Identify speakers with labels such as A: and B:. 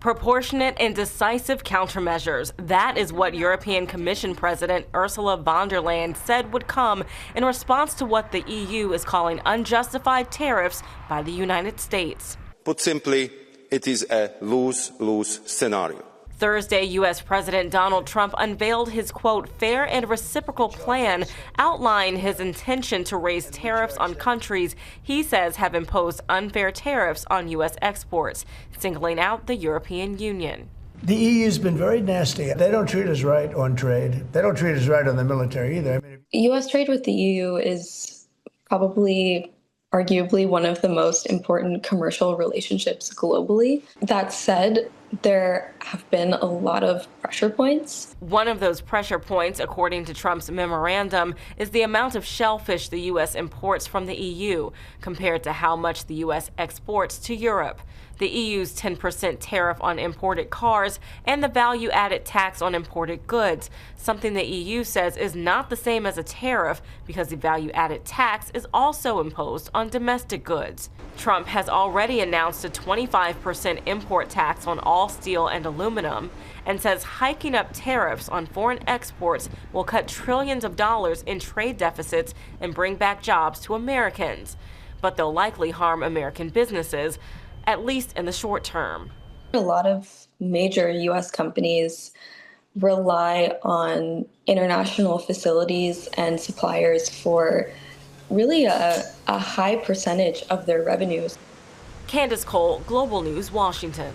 A: Proportionate and decisive countermeasures. That is what European Commission President Ursula von der Leyen said would come in response to what the EU is calling unjustified tariffs by the United States.
B: Put simply, it is a lose-lose scenario.
A: Thursday, U.S. President Donald Trump unveiled his, quote, fair and reciprocal plan, outlining his intention to raise tariffs on countries he says have imposed unfair tariffs on U.S. exports, singling out the European Union.
C: The EU's been very nasty. They don't treat us right on trade. They don't treat us right on the military either.
D: U.S. trade with the EU is probably arguably one of the most important commercial relationships globally. That said, there have been a lot of pressure points.
A: One of those pressure points, according to Trump's memorandum, is the amount of shellfish the U.S. imports from the EU compared to how much the U.S. exports to Europe. The EU's 10% tariff on imported cars and the value-added tax on imported goods, something the EU says is not the same as a tariff because the value-added tax is also imposed on domestic goods. Trump has already announced a 25% import tax on all steel and aluminum and says hiking up tariffs on foreign exports will cut trillions of dollars in trade deficits and bring back jobs to Americans. But they'll likely harm American businesses, at least in the short term.
D: A lot of major U.S. companies rely on international facilities and suppliers for really a high percentage of their revenues.
A: Candice Cole, Global News, Washington.